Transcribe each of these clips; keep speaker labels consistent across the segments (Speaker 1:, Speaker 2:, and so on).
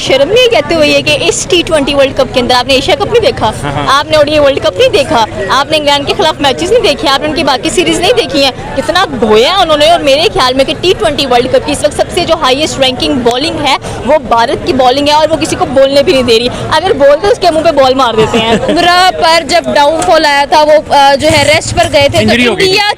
Speaker 1: शर्म नहीं कहते हुए कि इस T20 वर्ल्ड कप के अंदर आपने एशिया कप नहीं देखा, आपने ओडीआई वर्ल्ड कप नहीं देखा, आपने इंग्लैंड के खिलाफ मैचेस नहीं देखे, आपने उनकी बाकी सीरीज नहीं देखी हैं, कितना धोया उन्होंने। और मेरे ख्याल में कि T20 वर्ल्ड कप की इस वक्त सबसे जो हाईएस्ट रैंकिंग बॉलिंग है वो भारत की बॉलिंग है, और वो किसी को बोलने भी नहीं दे रही। अगर बोलते उसके मुंह पे बॉल मार देते हैं। बुमराह पर जब डाउनफॉल आया था वो जो है रेस्ट पर गए थे, तो इंडिया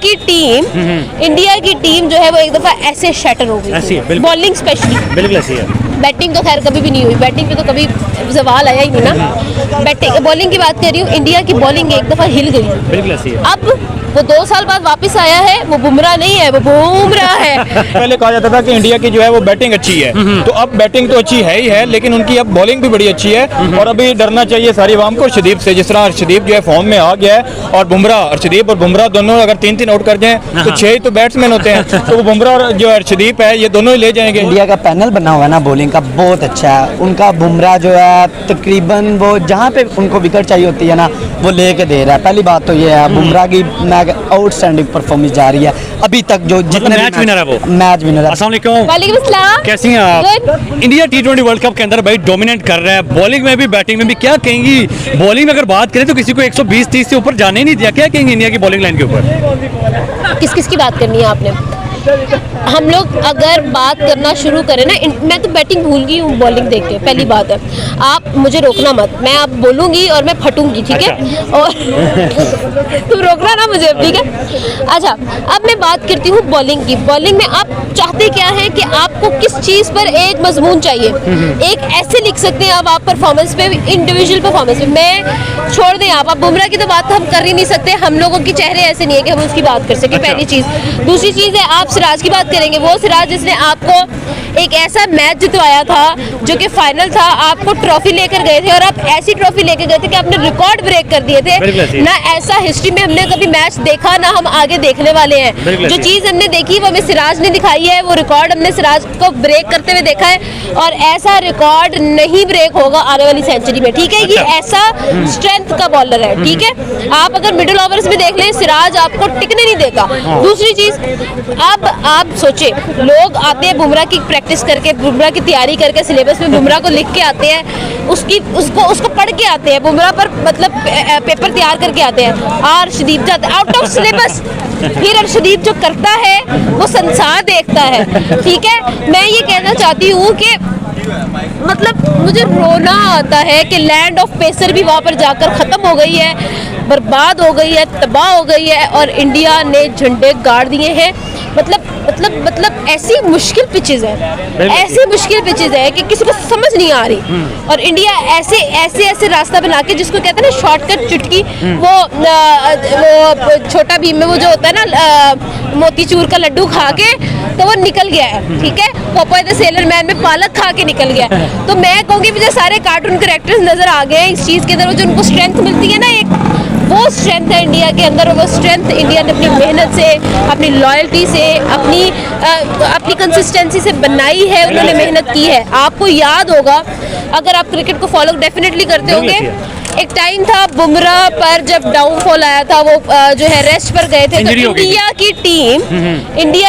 Speaker 1: की टीम जो है वो एक दफा ऐसे शैटर हो गई, बॉलिंग स्पेशली। बिल्कुल ऐसी है। बैटिंग तो खैर कभी भी नहीं हुई, बैटिंग पे तो कभी सवाल आया ही नहीं ना। बैटिंग बॉलिंग की बात कर रही हूँ, इंडिया की बॉलिंग एक दफा हिल गई। बिल्कुल ऐसी है। अब वो 2 साल बाद वापस आया है, वो बुमराह नहीं है, वो बुमराह है।
Speaker 2: पहले कहा जाता था कि इंडिया की जो है वो बैटिंग अच्छी है, तो अब बैटिंग तो अच्छी है ही है, लेकिन उनकी अब बॉलिंग भी बड़ी अच्छी है। और अभी डरना चाहिए सारी आवाम को अर्शदीप से, जिस तरह अर्शदीप जो है फॉर्म में आ गया है, और बुमराह, अर्शदीप और बुमराह दोनों अगर 3-3 आउट कर जाएं तो 6 ही तो बैट्समैन होते हैं, तो वो बुमराह और जो अर्शदीप है ये दोनों ही ले जाएंगे।
Speaker 3: इंडिया का पैनल बना हुआ है ना बॉलिंग का, बहुत अच्छा है उनका। बुमराह जो है तकरीबन वो जहाँ पे उनको विकेट चाहिए होती है ना वो लेके दे रहा है। पहली बात तो ये है बुमराह की आउटस्टैंडिंग परफॉर्मेंस जा रही है अभी तक, जो जितने
Speaker 4: मैच विनर है वो
Speaker 3: मैच विनर है।
Speaker 4: अस्सलाम वालेकुम।
Speaker 1: वालेकुम अस्सलाम।
Speaker 4: कैसी हैं आप? इंडिया T20 वर्ल्ड कप के अंदर भाई डोमिनेट कर रहा है, बॉलिंग में भी बैटिंग में भी। क्या कहेंगी बॉलिंग में अगर बात करें तो किसी को 120-30 से ऊपर जाने ही नहीं दिया। क्या कहेंगे इंडिया की बॉलिंग लाइन के ऊपर?
Speaker 1: किस किस की बात करनी है आपने? हम लोग अगर बात करना शुरू करें ना, मैं तो बैटिंग भूल गई हूँ बॉलिंग देख के। पहली बात है, आप मुझे रोकना मत, मैं आप बोलूँगी और मैं फटूंगी, ठीक है? और तुम रोकना ना मुझे, ठीक है? अच्छा, अब मैं बात करती हूँ बॉलिंग की। बॉलिंग में आप चाहते क्या है कि आपको किस चीज़ पर एक मजमून चाहिए। एक ऐसे लिख सकते हैं अब आप परफॉर्मेंस पे, इंडिविजुअल परफॉर्मेंस पे। मैं छोड़ दें, आप बुमराह की तो बात हम कर ही नहीं सकते, हम लोगों के चेहरे ऐसे नहीं है कि हम उसकी बात कर सकें। पहली चीज़। दूसरी चीज़ है, आप सिराज की बात करेंगे, वो सिराज जिसने आपको एक ऐसा मैच जितवाया था जो कि फाइनल था, आपको ट्रॉफी लेकर गए थे, और आप ऐसी ट्रॉफी लेकर गए थे कि आपने रिकॉर्ड ब्रेक कर दिए थे ना। ऐसा हिस्ट्री में हमने कभी मैच देखा ना हम आगे देखने वाले हैं। जो चीज़ हमने देखी वो हमें सिराज ने दिखाई है, वो रिकॉर्ड हमने सिराज को ब्रेक करते हुए देखा है, और ऐसा रिकॉर्ड नहीं ब्रेक होगा आने वाली सेंचुरी में, ठीक है? ये ऐसा स्ट्रेंथ का बॉलर है, ठीक है? आप अगर मिडिल ओवर्स में देख लें, सिराज आपको टिकने नहीं देगा। दूसरी चीज़, अब आप सोचे, लोग आते हैं बुमराह की प्रैक्टिस करके, बुमराह की तैयारी करके, सिलेबस में बुमराह को लिख के आते हैं, उसको पढ़ के आते हैं, बुमराह पर मतलब पेपर तैयार करके आते हैं। अर्शदीप जाते आउट ऑफ सिलेबस, फिर अर्शदीप जो करता है वो संसार देखता है, ठीक है? मैं ये कहना चाहती हूँ कि मतलब मुझे रोना आता है कि लैंड ऑफ पेसर भी वहाँ पर जाकर ख़त्म हो गई है, बर्बाद हो गई है, तबाह हो गई है, और इंडिया ने झंडे गाड़ दिए हैं। मतलब ऐसी मुश्किल पिचेस है, ऐसी मुश्किल पिचेस है कि किसी को समझ नहीं आ रही, और इंडिया ऐसे रास्ता बना के, जिसको कहते हैं ना शॉर्टकट चुटकी, वो छोटा भीम में वो जो होता है ना मोतीचूर का लड्डू खा के तो वो निकल गया है, ठीक है? पोपाय द सेलर मैन में पालक खा के निकल गया। तो मैं कहूँगी मुझे सारे कार्टून कैरेक्टर्स नजर आ गए इस चीज़ के अंदर, जो उनको स्ट्रेंथ मिलती है ना, एक वो स्ट्रेंथ है इंडिया के अंदर, और वो स्ट्रेंथ इंडिया ने अपनी मेहनत से, अपनी लॉयल्टी से, अपनी कंसिस्टेंसी से बनाई है। उन्होंने मेहनत की है। आपको याद होगा, अगर आप क्रिकेट को फॉलो डेफिनेटली करते होंगे, एक टाइम था बुमराह पर जब डाउनफॉल आया था, वो जो है रेस्ट पर गए थे, तो इंडिया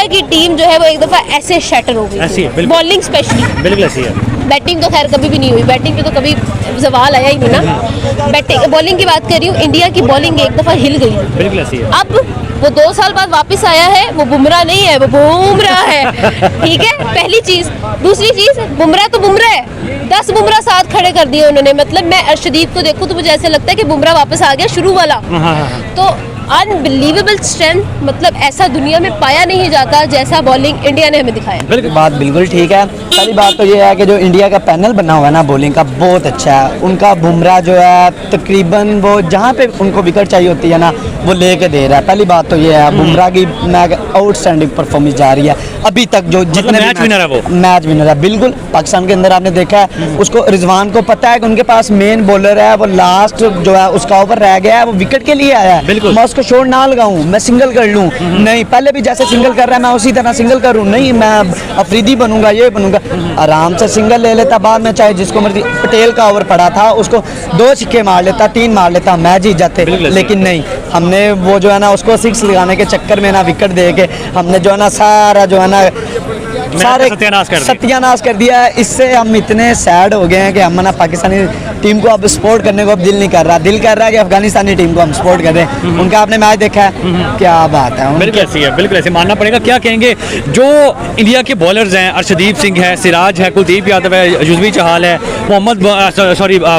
Speaker 1: की टीम जो है वो एक दफा ऐसे शैटर हो गई, बॉलिंग स्पेशली। बिल्कुल ऐसी है। बैटिंग तो खैर कभी भी नहीं हुई, बैटिंग पे तो कभी सवाल आया ही नहीं ना। बैटिंग बॉलिंग की बात कर रही हूँ, इंडिया की बॉलिंग एक दफा हिल गई। बिल्कुल ऐसी है। अब वो 2 साल बाद वापस आया है, वो बुमराह नहीं है, वो बुमराह है, ठीक है? पहली चीज़। दूसरी चीज़, बुमराह तो बुमराह है, 10 बुमराह साथ खड़े कर दिए उन्होंने। मतलब मैं अर्शदीप को देखूं तो मुझे ऐसा लगता है कि बुमराह वापस आ गया शुरू वाला। तो अनबिलीवेबल स्ट्रेंथ, मतलब ऐसा दुनिया में पाया नहीं जाता जैसा बॉलिंग इंडिया ने हमें दिखाया।
Speaker 3: बात बिल्कुल ठीक है। पहली बात तो ये है कि जो इंडिया का पैनल बना हुआ है ना बॉलिंग का, बहुत अच्छा है उनका। बुमराह जो है तकरीबन वो जहाँ पे उनको विकेट चाहिए होती है ना वो लेके दे रहा है। पहली बात तो ये है, बुमराह की आउटस्टैंडिंग परफॉर्मेंस जा रही है अभी तक, जो जितने
Speaker 4: मैच विनर है वो
Speaker 3: मैच विनर है। बिल्कुल, पाकिस्तान के अंदर आपने देखा है, उसको रिजवान को पता है कि उनके पास मेन बॉलर है, वो लास्ट जो है उसका ओवर रह गया है, वो विकेट के लिए आया है। मैं उसको शॉट ना लगाऊं, मैं सिंगल कर लूं, नहीं, पहले भी जैसे सिंगल कर रहा है मैं उसी तरह सिंगल करूं, नहीं मैं अफरीदी बनूंगा, ये बनूंगा, आराम से सिंगल ले लेता। बाद में चाहे जिसको मर्जी, पटेल का ओवर पड़ा था, उसको 2 छक्के मार लेता, 3 मार लेता, मैच जीत जाते। लेकिन नहीं, हमने वो जो है ना उसको 6 लगाने के चक्कर में ना विकेट दे के हमने जो है ना सारा जो है ना सारे
Speaker 4: सत्यानाश कर दिया।
Speaker 3: सत्यानाश कर दिया है। इससे हम इतने सैड हो गए हैं कि हम ना पाकिस्तानी टीम को अब सपोर्ट करने को अब दिल नहीं कर रहा। दिल कर रहा है कि अफगानिस्तानी टीम को हम सपोर्ट कर रहे हैं। उनका आपने मैच देखा है, क्या बात है।
Speaker 4: बिल्कुल ऐसी है, बिल्कुल ऐसे मानना पड़ेगा। क्या कहेंगे जो इंडिया के बॉलर्स हैं, अर्शदीप सिंह है, सिराज है, कुलदीप यादव है, युजवेंद्र चहल है,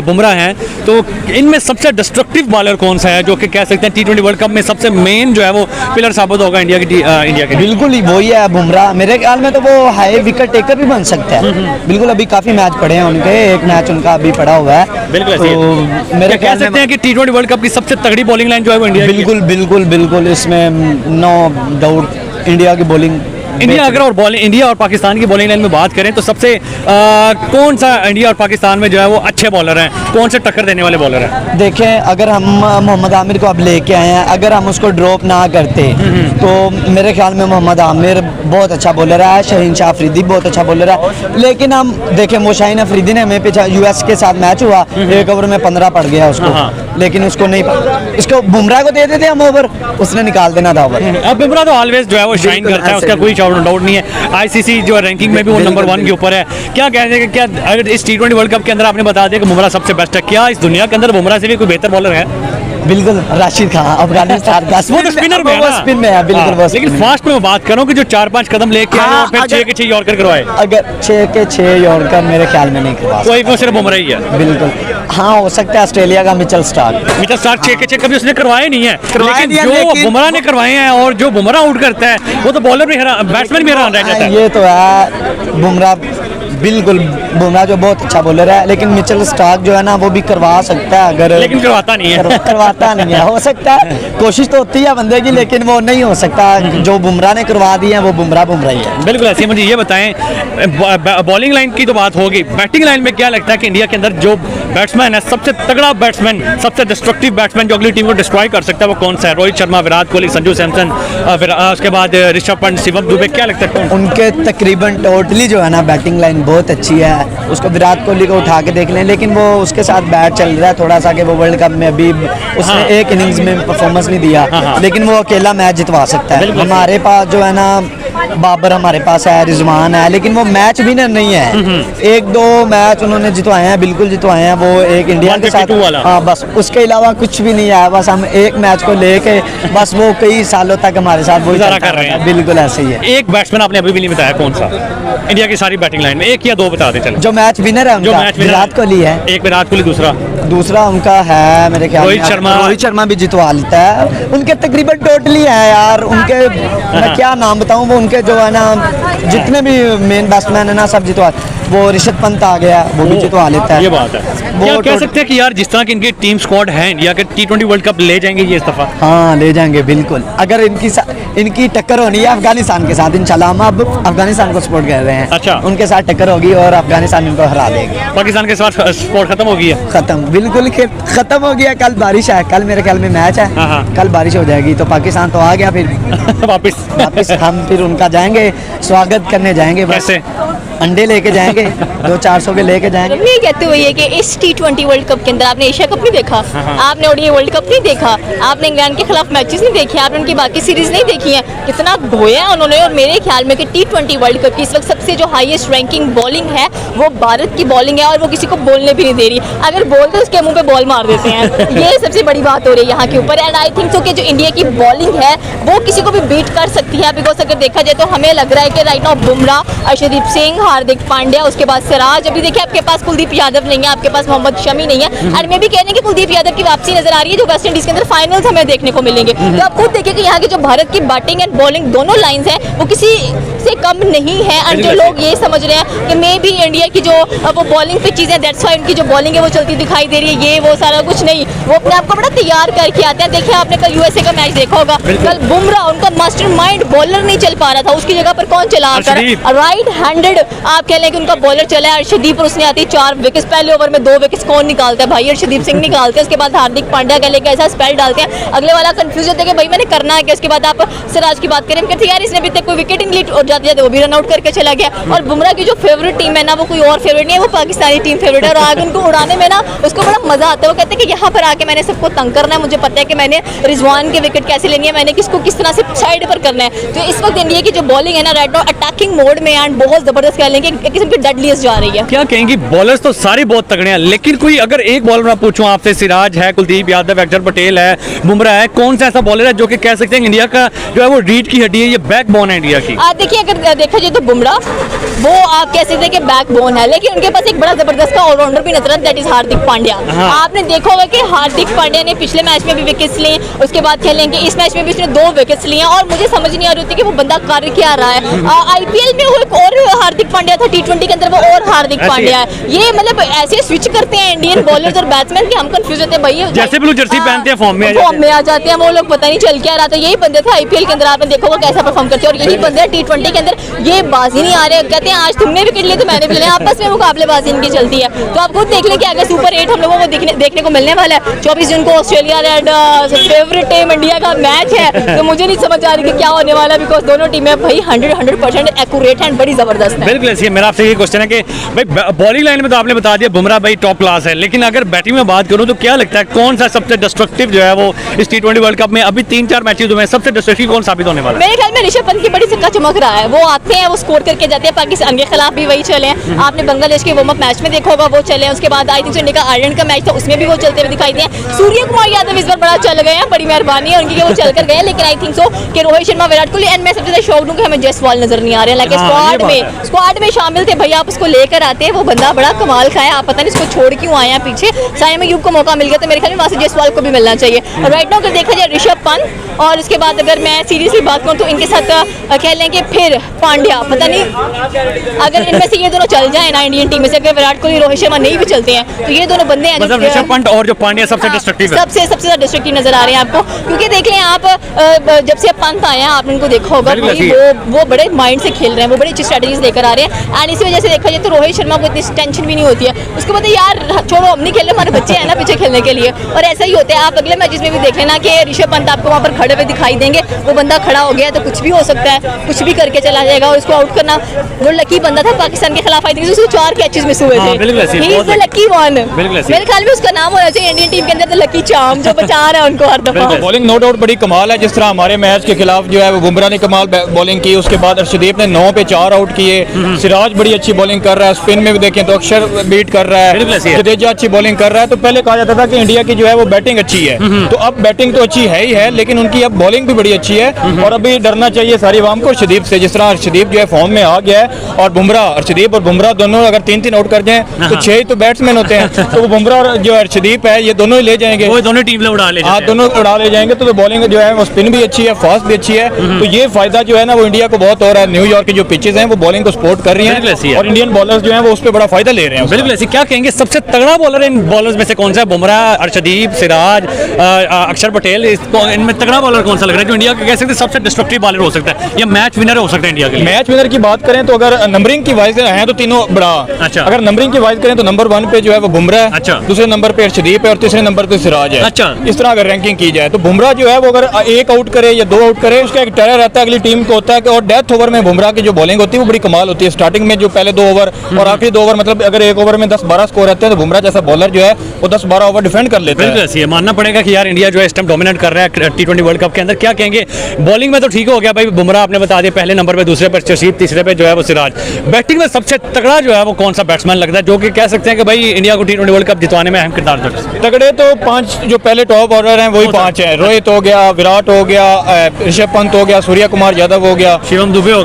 Speaker 4: बुमराह हैं, तो इनमें सबसे डिस्ट्रक्टिव बॉलर कौन सा है जो कि कह सकते हैं T20 वर्ल्ड कप में सबसे मेन जो है वो पिलर साबित होगा इंडिया के?
Speaker 3: बिल्कुल ही वही है बुमराह। मेरे ख्याल में तो वो हाई विकेट टेकर भी बन सकता है। बिल्कुल, अभी काफी मैच पड़े हैं उनके, एक मैच उनका अभी पड़ा हुआ है।
Speaker 4: बिल्कुल ऐसी है।
Speaker 3: तो मेरे
Speaker 4: कह
Speaker 3: ख्याल
Speaker 4: सकते
Speaker 3: में
Speaker 4: हैं कि T20 वर्ल्ड कप की सबसे तगड़ी बॉलिंग लाइन जो है वो इंडिया की है।
Speaker 3: बिल्कुल बिल्कुल बिल्कुल, इसमें नो डाउट इंडिया की बॉलिंग।
Speaker 4: इंडिया और पाकिस्तान की बॉलिंग लाइन में बात करें तो सबसे कौन सा इंडिया और पाकिस्तान में जो है वो अच्छे बॉलर हैं, कौन से टक्कर देने वाले बॉलर हैं?
Speaker 3: देखें, अगर हम मोहम्मद आमिर को अब लेके आए हैं, अगर हम उसको ड्रॉप ना करते तो मेरे ख्याल में मोहम्मद आमिर बहुत अच्छा बॉलर है, शहीन शाह अफरीदी बहुत अच्छा बॉलर है। लेकिन हम देखें, मोशाहिन अफरीदी ने हमें पीछे यूएस के साथ मैच हुआ, 1 ओवर में 15 पड़ गया उसको, लेकिन उसको नहीं, इसको बुमराह को दे देते हम ओवर, उसने निकाल देना था ओवर।
Speaker 4: अब बुमराह तो ऑलवेज जो है वो शाइन करता है, उसका कोई डाउट नहीं है। आईसीसी जो रैंकिंग में भी वो नंबर 1 के ऊपर है। क्या कहते हैं, क्या अगर इस T20 वर्ल्ड कप के अंदर आपने बता दिया कि बुमराह सबसे बेस्ट है, क्या इस दुनिया के अंदर बुमराह से भी कोई बेहतर बॉलर है?
Speaker 3: बिल्कुल, राशिद खान अफगानिस्तान का
Speaker 4: वो तो स्पिनर में है ना?
Speaker 3: स्पिन में है, बिल्कुल वो
Speaker 4: लेकिन
Speaker 3: spin में।
Speaker 4: फास्ट में मैं बात करूं कि जो 4-5 कदम लेके आए और फिर 6 के 6 यॉर्कर करवाए,
Speaker 3: अगर 6 के 6 यॉर्कर मेरे ख्याल में नहीं करवा
Speaker 4: कोई वो सिर्फ बुमराह ही है।
Speaker 3: बिल्कुल, हाँ हो सकता है ऑस्ट्रेलिया का मिचेल स्टार्क।
Speaker 4: मिचेल स्टार्क 6 के 6 कभी उसने करवाए नहीं है,
Speaker 3: करवाए
Speaker 4: लेकिन
Speaker 3: नहीं है,
Speaker 4: जो
Speaker 3: लेकिन-
Speaker 4: बुमराह ने करवाए हैं और जो बुमराह आउट करता है वो तो बॉलर भी बैट्समैन भी हैरान रह जाता है।
Speaker 3: ये तो है बुमराह, बिल्कुल बुमराह जो बहुत अच्छा बॉलर है, लेकिन मिचेल स्टार्क जो है ना वो भी करवा सकता है, अगर
Speaker 4: लेकिन करवाता नहीं है।
Speaker 3: करवाता नहीं है। हो सकता है, कोशिश तो होती है बंदे की, लेकिन वो नहीं हो सकता। जो बुमराह ने करवा दी है वो बुमराह ही है।
Speaker 4: बिल्कुल ऐसे। मुझे ये बताएं, बॉलिंग लाइन की तो बात होगी, बैटिंग लाइन में क्या लगता है कि इंडिया के अंदर जो बैट्समैन है, सबसे तगड़ा बैट्समैन, सबसे डिस्ट्रक्टिव बैट्समैन जो अगली टीम को डिस्ट्रॉय कर सकता है वो कौन सा है? रोहित शर्मा, विराट कोहली, संजू सैमसन, उसके बाद ऋषभ पंत, शिवम दुबे, क्या लगता है कौन?
Speaker 3: उनके तकरीबन टोटली जो है ना बैटिंग लाइन बहुत अच्छी है। उसको विराट कोहली को उठा के देख लें, लेकिन वो उसके साथ बैट चल रहा है थोड़ा सा कि वो वर्ल्ड कप में अभी उसने एक इनिंग्स में परफॉर्मेंस नहीं दिया, लेकिन वो अकेला मैच जितवा सकता है। हमारे पास जो है ना बाबर हमारे पास है, रिजवान है, लेकिन वो मैच विनर नहीं है। 1-2 मैच उन्होंने जितवाए हैं, बिल्कुल जितवाए हैं, वो एक इंडिया के साथ,
Speaker 4: 152 वाला।
Speaker 3: हाँ बस, उसके अलावा कुछ भी नहीं है। बस हम एक मैच को लेके बस वो कई सालों तक हमारे साथ वो
Speaker 4: गुजारा कर रहे हैं।
Speaker 3: बिल्कुल ऐसे ही है।
Speaker 4: एक बैट्समैन आपने अभी भी नहीं बताया, कौन सा? इंडिया की सारी बैटिंग लाइन में 1 या 2 बता दे चलो।
Speaker 3: जो मैच विनर है
Speaker 4: जो
Speaker 3: उनका
Speaker 4: मैच विनर
Speaker 3: विराट कोहली है,
Speaker 4: एक विराट कोहली,
Speaker 3: दूसरा उनका है मेरे ख्याल में रोहित शर्मा भी जितवा लेता है। उनके तकरीबन टोटली है यार, उनके मैं क्या नाम बताऊं, वो उनके जो है ना जितने भी मेन बैट्समैन है ना सब जितवा। वो ऋषभ पंत आ गया, वो भी जितवा लेता है।
Speaker 4: ये बात है। क्या कह सकते हैं कि यार जिस तरह की इनकी टीम स्क्वाड है इंडिया के, T20 वर्ल्ड कप ले जाएंगे ये इस दफा?
Speaker 3: हाँ ले जाएंगे बिल्कुल। अगर इनकी टक्कर होनी है अफगानिस्तान के साथ, इंशाल्लाह हम अब अफगानिस्तान को सपोर्ट कर रहे हैं।
Speaker 4: अच्छा।
Speaker 3: उनके साथ टक्कर होगी और अफगानिस्तान इनको हरा देगी।
Speaker 4: पाकिस्तान के साथ स्पोर्ट खत्म हो गई है?
Speaker 3: खत्म, बिल्कुल खत्म हो गया। कल बारिश है, कल मेरे ख्याल में मैच है,
Speaker 4: हाँ।
Speaker 3: कल बारिश हो जाएगी तो पाकिस्तान तो आ गया फिर वापस हम फिर उनका जाएंगे, स्वागत करने जाएंगे। बस
Speaker 4: कैसे?
Speaker 3: अंडे लेके जाएंगे, 200-400 के लेके जाएंगे।
Speaker 1: मैं ये कहते हुए ये कि इस T20 वर्ल्ड कप के अंदर आपने एशिया कप नहीं देखा, आपने ओडीआई वर्ल्ड कप नहीं देखा, आपने इंग्लैंड के खिलाफ मैचेस नहीं देखे, आपने उनकी बाकी सीरीज नहीं देखी है, कितना धोया है उन्होंने। और मेरे ख्याल में कि T20 वर्ल्ड कप की इस वक्त सबसे जो हाईएस्ट रैंकिंग बॉलिंग है वो भारत की बॉलिंग है, और वो किसी को बोलने भी नहीं दे रही। अगर बोलते तो उसके मुंह पे बॉल मार देते हैं। ये सबसे बड़ी बात हो रही है यहाँ के ऊपर। एंड आई थिंक सो कि जो इंडिया की बॉलिंग है वो किसी को भी बीट कर सकती है, बिकॉज अगर देखा जाए तो हमें लग रहा है कि राइट नाउ बुमराह, अर्शदीप सिंह, हार्दिक पांड्या, उसके बाद सिराज, अभी देखिए आपके पास कुलदीप यादव नहीं है, आपके पास मोहम्मद शमी नहीं है। और मैं भी कह रही हूं कि कुलदीप यादव की वापसी नजर आ रही है, जो वेस्ट इंडीज के अंदर फाइनल्स हमें देखने को मिलेंगे। तो आप खुद देखिए कि यहाँ की जो भारत की बैटिंग एंड बॉलिंग दोनों लाइंस हैं वो किसी से कम नहीं है। और जो लोग ये समझ रहे हैं कि मे भी इंडिया की जो वो बॉलिंग पे चीजें, दैट्स व्हाई उनकी जो बॉलिंग है वो चलती दिखाई दे रही है, ये वो सारा कुछ नहीं, वो अपने आप को बड़ा तैयार करके आते हैं। देखिए आपने कल यूएसए का मैच देखा होगा, कल बुमराह उनका मास्टरमाइंड बॉलर नहीं चल पा रहा था, उसकी जगह पर कौन चला आता है? राइट हैंडेड आप कह लें कि उनका बॉलर चला है अर्शदीप, और उसने आती 4 विकेट, पहले ओवर में 2 विकेट कौन निकालता है भाई? अर्शदीप सिंह निकालते हैं। उसके बाद हार्दिक पांड्या का लेके ऐसा स्पेल डालते हैं, अगले वाला कंफ्यूज होता है कि भाई मैंने करना है क्या। उसके बाद आप सिराज की बात करें, कहते यार इसने अभी तक कोई विकेट नहीं ली
Speaker 5: जाते जाते वो भी रन आउट करके चला गया। और बुमराह की जो फेवरेट टीम है ना, वो कोई और फेवरेट नहीं है, वो पाकिस्तानी टीम फेवरेट है। और आगे उनको उड़ाने में ना उसको बड़ा मजा आता है। वो कहते हैं कि यहाँ पर आके मैंने सबको तंग करना है, मुझे पता है कि मैंने रिजवान के विकेट कैसे लेनी है, मैंने किसको किस तरह से साइड पर करना है। तो इस वक्त इंडिया की जो बॉलिंग है ना राइट नाउ अटैकिंग मोड में एंड बहुत जबरदस्त कह लेंगे, एक किस्म की डेडलीस्ट जा रही है।
Speaker 4: क्या कहेंगी, बॉलर्स तो सारे बहुत तगड़े हैं, लेकिन कोई अगर एक बॉलर मैं पूछूं आपसे, सिराज है, कुलदीप यादव, अक्षर पटेल है, बुमराह है, कौन सा ऐसा बॉलर है जो कि कह सकते हैं इंडिया का जो है वो रीढ़ की हड्डी है, ये बैकबोन है इंडिया की?
Speaker 5: देखिए अगर देखा जाए तो बुमराह वो आप कह सकते हैं कि बैकबोन है, लेकिन उनके पास एक बड़ा जबरदस्त का ऑलराउंडर भी नजर आता है, दैट इज हार्दिक पांड्या। आपने देखा होगा कि हार्दिक पांड्या ने पिछले मैच में भी विकेट्स लिए, उसके बाद खेलेंगे इस मैच में भी उसने 2 विकेट्स लिए और मुझे समझ नहीं आ रही होती कि वो बंदा कर क्या रहा है। आईपीएल में वो एक और हार्दिक पांड्या था, T20 के अंदर वो और हार्दिक पांड्या है। ये मतलब ऐसे स्विच करते हैं इंडियन बॉलर्स और बैट्समैन कि हम कंफ्यूज होते हैं भाई,
Speaker 4: जैसे ब्लू जर्सी पहनते हैं फॉर्म में
Speaker 5: आ जाते हैं वो लोग, पता नहीं चल क्या रहा था। यही बंदे थे आईपीएल के अंदर, आपने देखा होगा कैसा परफॉर्म करते हैं, और यही बंदे T20 के अंदर ये बाजी नहीं आ रहे, कहते हैं आज तुमने विकेट लिए तो मैंने भी लिया, आपस में मुकाबलेबाजी इनकी चलती है। तो आप खुद देख लें कि आगे सुपर 8 हम लोगों को देखने को मिलने वाला है। 24 जून को Australia and favourite team India का मैच है, तो मुझे नहीं समझ आ रही कि क्या होने वाला है, बिकॉज दोनों टीमें भाई 100% एक्यूरेट है, बड़ी जबरदस्त है।
Speaker 4: बिल्कुल ऐसी है। मेरा आपसे ये क्वेश्चन है कि भाई बॉलिंग लाइन में तो आपने बता दिया बुमराह भाई टॉप क्लास है, लेकिन अगर बैटिंग में बात करूं तो क्या लगता है कौन सा सबसे डिस्ट्रक्टिव जो है वो इस T20 वर्ल्ड कप में अभी 3-4 मैचेस हुए हैं, सबसे डिस्ट्रक्टिव कौन साबित होने वाला है?
Speaker 5: मेरे ख्याल में ऋषभ पंत की बड़ी सिक्का चमक रहा है। वो आते हैं, वो स्कोर करके जाते हैं, पाकिस्तान के खिलाफ भी वही चले हैं। आपने बांग्लादेश के वार्म अप मैच में देखा होगा वो चले हैं, उसके बाद आई थिंक इंडिया का आयरलैंड का मैच था उसमें भी वो चलते हुए दिखाई दिए। सूर्य कुमार यादव इस बार बड़ा चल गए हैं, बड़ी मेहरबानी है उनकी कि वो चल कर गए, लेकिन आई थिंक सो कि रोहित शर्मा, विराट कोहली एंड मैं सबसे ज्यादा शॉक्ड हूं कि हमें जयसवाल नजर नहीं आ रहे हैं। लाइक स्क्वाड में शामिल थे भैया, आप उसको लेकर आते हैं, वो बंदा बड़ा कमाल का है, आप पता नहीं इसको छोड़ क्यों आए हैं पीछे। साइम अयूब को मौका मिल गया तो मेरे ख्याल में वहां से जयसवाल को भी मिलना चाहिए। और राइट नाउ अगर देखा जाए ऋषभ पंत, और उसके बाद अगर मैं सीरियसली बात करूं तो इनके साथ कह लें कि फिर पांड्या, पता नहीं अगर इनमें से ये दोनों चल जाए ना इंडियन टीम में से, अगर विराट कोहली रोहित शर्मा नहीं भी चलते हैं तो ये दोनों बंदे हैं
Speaker 4: मतलब ऋषभ पंत और जो पांड्या सबसे डिस्ट्रक्टिव है,
Speaker 5: सबसे ज्यादा डिस्ट्रक्टिव नजर आ रहे हैं आपको। क्योंकि देख लें आप जब से पंत आए हैं आपने उनको देखा होगा वो बड़े माइंड से खेल रहे हैं, वो बड़ी अच्छी स्ट्रेटजीज लेकर आ रहे हैं। एंड इसी वजह से देखा जाए तो रोहित शर्मा को इतनी टेंशन भी नहीं होती है, उसको पता है यार छोड़ो हम नहीं खेल रहे, हमारे बच्चे हैं ना पीछे खेलने के लिए। और ऐसा ही होता है, आप अगले मैचेस में भी देख लेना कि ऋषभ पंत आपको वहाँ पर खड़े हुए दिखाई देंगे, वो बंदा खड़ा हो गया तो कुछ भी हो सकता है, कुछ भी करके चला जाएगा। और उसको आउट करना, वो लकी बंदा था पाकिस्तान के खिलाफ, आई थिंक उसको 4 कैचेस मिस हुए थे, he is the lucky one. मेरे ख्याल में उसका नाम होना चाहिए इंडियन टीम के अंदर लकी चार्म, जो बचा रहा है उनको हर दफा।
Speaker 2: बॉलिंग नो डाउट बड़ी कमाल है, जिस तरह हमारे मैच के खिलाफ जो है वो बुमराह ने कमाल बॉलिंग की, उसके बाद अर्शदीप ने 9 पे 4 आउट किए, सिराज बड़ी अच्छी बॉलिंग कर रहा है, स्पिन में भी देखें तो अक्षर बीट कर रहा है, जडेजा अच्छी बॉलिंग कर रहा है। तो पहले कहा जाता था कि इंडिया की जो है वो बैटिंग अच्छी है, तो अब बैटिंग तो अच्छी है ही है, लेकिन उनकी अब बॉलिंग भी बड़ी अच्छी है। और अभी डरना चाहिए सारी आवाम को अर्शदीप से, जिस तरह अर्शदीप जो है फॉर्म में आ गया है, और बुमराह, अर्शदीप और बुमराह दोनों अगर 3-3 आउट कर जाएं तो 6 ही तो बैट्समैन होते हैं, तो वो बुमराह और जो अर्शदीप है ये दोनों ही ले जाएंगे,
Speaker 4: वो दोनों टीम उड़ा ले,
Speaker 2: हाँ दोनों उड़ा ले जाएंगे। तो बॉलिंग जो है वो स्पिन भी अच्छी है, फास्ट भी अच्छी है, तो ये फायदा जो है ना वो इंडिया को बहुत हो रहा है। न्यूयॉर्क की जो पिचेस हैं वो बॉलिंग को सपोर्ट कर रही हैं और इंडियन बॉलर्स जो हैं वो उस पर बड़ा फायदा ले रहे हैं।
Speaker 4: बिल्कुल ऐसी। क्या कहेंगे सबसे तगड़ा बॉलर इन बॉलर्स में से कौन सा है? बुमराह, अर्शदीप, सिराज, अक्षर पटेल, इनमें तगड़ा बॉलर कौन सा लग रहा है जो इंडिया का कह सकते हैं सबसे डिस्ट्रक्टिव बॉलर हो सकता है या मैच विनर हो सकता है इंडिया के लिए?
Speaker 2: मैच विनर की बात करें तो अगर नंबरिंग की वाइज है तो तीनों बड़ा,
Speaker 4: अच्छा।
Speaker 2: अगर नंबरिंग की वाइज करें तो नंबर 1 पे जो है वो बुमराह है,
Speaker 4: अच्छा।
Speaker 2: दूसरे नंबर पे अर्शदीप है और तीसरे नंबर पे सिराज है,
Speaker 4: अच्छा।
Speaker 2: इस तरह अगर रैंकिंग की जाए तो बुमराह जो है वो अगर 1 आउट करे या 2 आउट करे उसका एक टेरर रहता है अगली टीम को होता है कि, और डेथ ओवर में बुमराह की जो बॉलिंग होती है वो बड़ी कमाल होती है। स्टार्टिंग में जो पहले 2 ओवर और आखिरी 2 ओवर, मतलब अगर 1 ओवर में 10-12 स्कोर रहते हैं तो बुमराह जैसा बॉलर जो है वो 10-12 ओवर डिफेंड कर लेता है।
Speaker 4: बिल्कुल ऐसी है। मानना पड़ेगा कि यार इंडिया जो है इस टाइम डोमिनेट कर रहा है T20 वर्ल्ड कप के अंदर। क्या कहेंगे बॉलिंग में? तो ठीक हो गया भाई, बुमराह आपने बता दिया पहले नंबर पे, दूसरे पर अर्शदीप, तीसरे पे जो है वो सिराज। बैटिंग में सबसे तगड़ा जो है वो कौन सा बैट्समैन लगता है जो कि कह सकते हैं कि भाई इंडिया को T20 वर्ल्ड कप जितवाने में अहम किरदार अदा कर सकते हैं?
Speaker 2: तगड़े तो 5 जो पहले टॉप ऑर्डर हैं वही 5 हैं, रोहित हो गया, विराट हो गया, ऋषभ पंत हो गया, सूर्य कुमार यादव हो गया,
Speaker 4: शिवम दुबे हो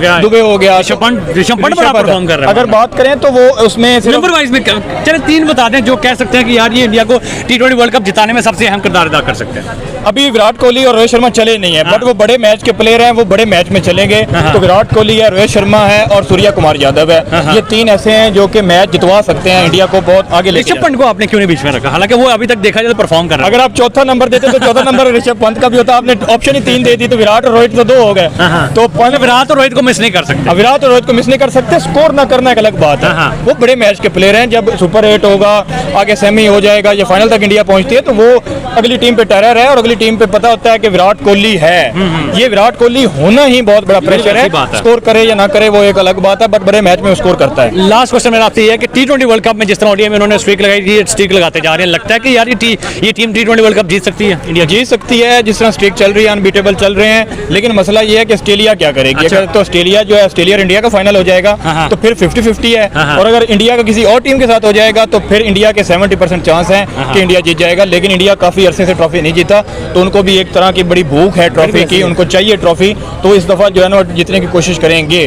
Speaker 4: गया,
Speaker 2: ऋषभ पंत
Speaker 4: बड़ा परफॉर्म कर रहा है।
Speaker 2: अगर बात करें तो वो उसमें
Speaker 4: नंबर वाइज में चले 3 बता दें जो कह सकते हैं कि यार ये इंडिया को T20 वर्ल्ड कप जिताने में सबसे अहम किरदार अदा कर सकते हैं।
Speaker 2: अभी विराट कोहली और रोहित शर्मा चले नहीं है, बट वो बड़े मैच के प्लेयर हैं, वो बड़े मैच में चलेंगे। तो विराट कोहली है, रोहित शर्मा है और सूर्य कुमार यादव है, ये 3 ऐसे हैं जो कि मैच जितवा सकते हैं, इंडिया को बहुत आगे ले।
Speaker 4: ऋषभ पंत को आपने क्यों नहीं बीच में रखा? हालांकि वो अभी तक देखा जाए तो परफॉर्म कर रहा है।
Speaker 2: अगर आप चौथा नंबर देते तो चौथा नंबर ऋषभ पंत का भी होता, आपने ऑप्शन ही 3 दे दी तो विराट और रोहित तो 2 हो गए, तो
Speaker 4: विराट और रोहित को मिस नहीं कर सकते।
Speaker 2: विराट और रोहित को मिस नहीं कर सकते, स्कोर ना करना एक अलग बात है। वो बड़े मैच के प्लेयर हैं, जब सुपर 8 होगा, आगे सेमी हो जाएगा या फाइनल तक इंडिया पहुंचती है तो वो अगली टीम पे टेरर है और अगली वाली टीम पे पता होता है कि विराट कोहली है, ये विराट कोहली होना ही बहुत बड़ा प्रेशर है।
Speaker 4: अच्छी बात है।
Speaker 2: स्कोर करे या ना करे वो एक अलग बात है, बट बड़े मैच में स्कोर करता है।
Speaker 4: लास्ट क्वेश्चन मेरा आपसे ये है कि T20 वर्ल्ड कप में जिस तरह ओडीआई में उन्होंने स्ट्रीक लगाई थी, स्ट्रीक लगाते जा रहे हैं, लगता है कि यार ये टीम T20 वर्ल्ड कप जीत सकती है? इंडिया
Speaker 2: जीत सकती है, जिस तरह स्ट्रीक चल रही है, अनबीटेबल चल रहे हैं, लेकिन मसला ये है कि ऑस्ट्रेलिया क्या करेगी।
Speaker 4: अच्छा।
Speaker 2: अगर तो ऑस्ट्रेलिया जो है, ऑस्ट्रेलिया और इंडिया का फाइनल हो जाएगा
Speaker 4: हाँ।
Speaker 2: तो फिर 50-50 है,
Speaker 4: हाँ।
Speaker 2: और अगर इंडिया का किसी और टीम के साथ हो जाएगा तो फिर इंडिया के 70% चांस है कि इंडिया जीत जाएगा। लेकिन इंडिया काफी अरसे से ट्रॉफी नहीं जीता, तो उनको भी एक तरह की बड़ी भूख है ट्रॉफी की, उनको चाहिए ट्रॉफी, तो इस दफा जो है ना जीतने की कोशिश करेंगे।